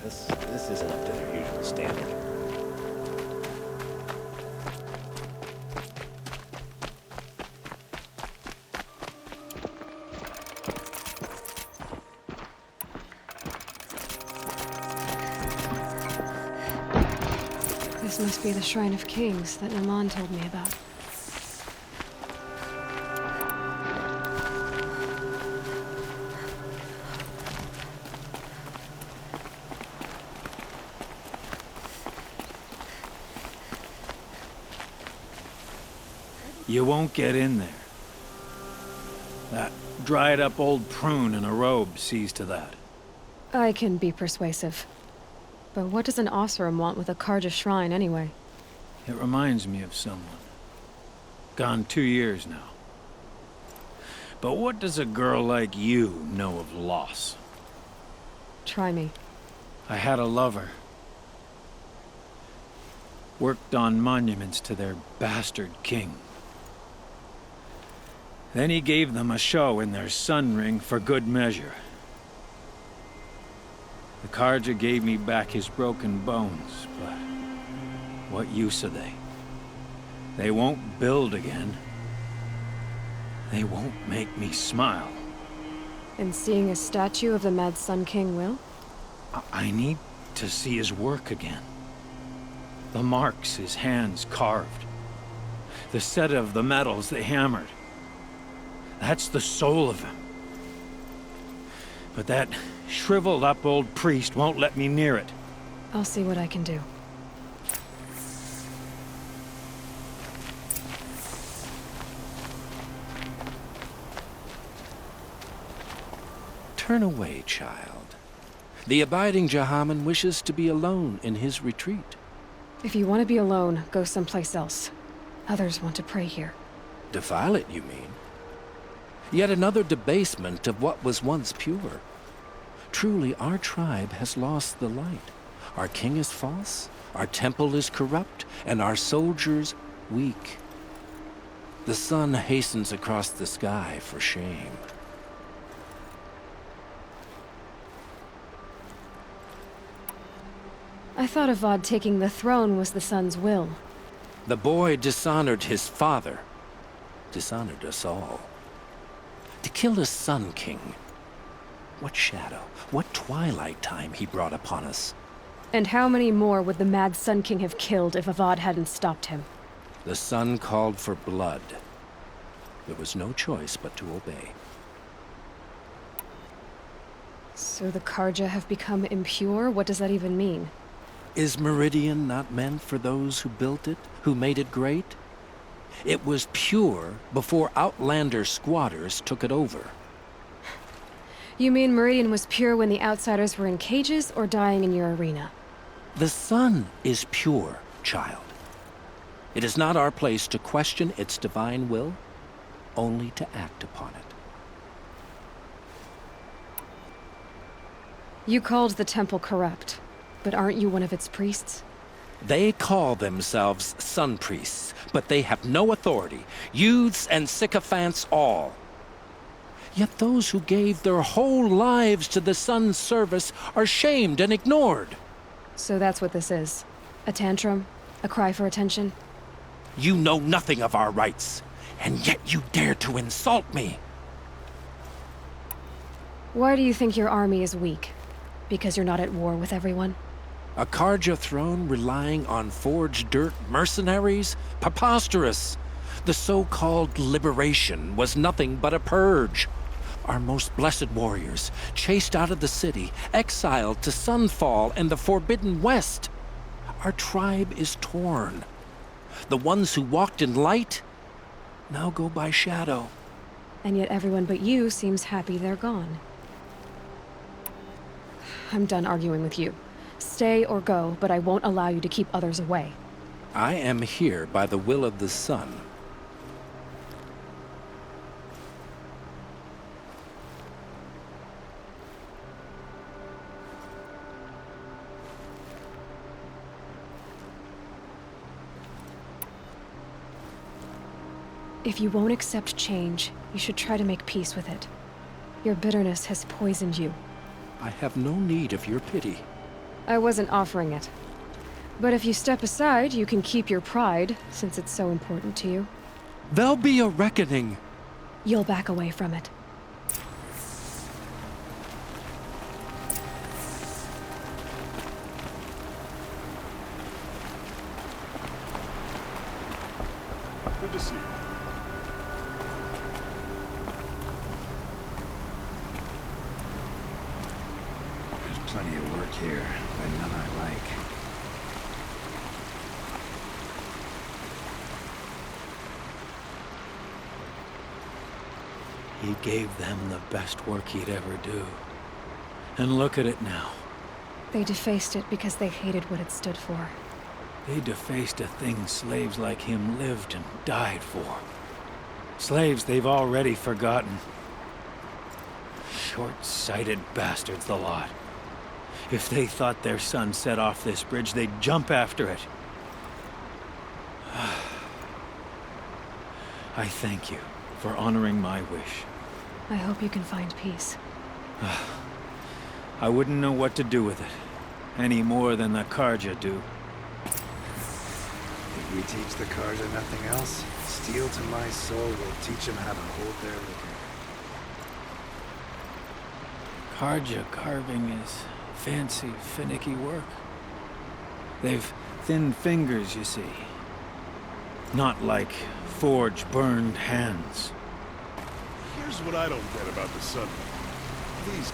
This isn't up to their usual standard. This must be the Shrine of Kings that Naman told me about. You won't get in there. That dried-up old prune in a robe sees to that. I can be persuasive. But what does an Oseram want with a Carja shrine, anyway? It reminds me of someone. Gone 2 years now. But what does a girl like you know of loss? Try me. I had a lover. Worked on monuments to their bastard king. Then he gave them a show in their sun ring for good measure. The Carja gave me back his broken bones, but what use are they? They won't build again. They won't make me smile. And seeing a statue of the Mad Sun King will? I need to see his work again. The marks his hands carved. The set of the metals they hammered. That's the soul of him. But that shriveled up old priest won't let me near it. I'll see what I can do. Turn away, child. The abiding Jahaman wishes to be alone in his retreat. If you want to be alone, go someplace else. Others want to pray here. Defile it, you mean? Yet another debasement of what was once pure. Truly, our tribe has lost the light. Our king is false, our temple is corrupt, and our soldiers weak. The sun hastens across the sky for shame. I thought Avad taking the throne was the sun's will. The boy dishonored his father, dishonored us all. To kill a Sun King. What shadow, what twilight time he brought upon us. And how many more would the Mad Sun King have killed if Avad hadn't stopped him? The sun called for blood. There was no choice but to obey. So the Carja have become impure? What does that even mean? Is Meridian not meant for those who built it, who made it great? It was pure before Outlander squatters took it over. You mean Meridian was pure when the outsiders were in cages or dying in your arena? The sun is pure, child. It is not our place to question its divine will, only to act upon it. You called the temple corrupt, but aren't you one of its priests? They call themselves sun priests, but they have no authority, youths and sycophants all. Yet those who gave their whole lives to the sun's service are shamed and ignored. So that's what this is. A tantrum? A cry for attention? You know nothing of our rights, and yet you dare to insult me. Why do you think your army is weak? Because you're not at war with everyone? A Carja throne relying on forged dirt mercenaries? Preposterous! The so-called liberation was nothing but a purge. Our most blessed warriors, chased out of the city, exiled to Sunfall and the Forbidden West. Our tribe is torn. The ones who walked in light now go by shadow. And yet everyone but you seems happy they're gone. I'm done arguing with you. Stay or go, but I won't allow you to keep others away. I am here by the will of the sun. If you won't accept change, you should try to make peace with it. Your bitterness has poisoned you. I have no need of your pity. I wasn't offering it. But if you step aside, you can keep your pride, since it's so important to you. There'll be a reckoning. You'll back away from it. Good to see you. There's plenty of work here, but none I like. He gave them the best work he'd ever do. And look at it now. They defaced it because they hated what it stood for. They defaced a thing slaves like him lived and died for. Slaves they've already forgotten. Short-sighted bastards, the lot. If they thought their son set off this bridge, they'd jump after it. I thank you for honoring my wish. I hope you can find peace. I wouldn't know what to do with it, any more than the Carja do. If we teach the Carja nothing else, steel to my soul will teach them how to hold their liquor. Carja carving is fancy, finicky work. They've thin fingers, you see. Not like forge-burned hands. Here's what I don't get about the Sunlight. These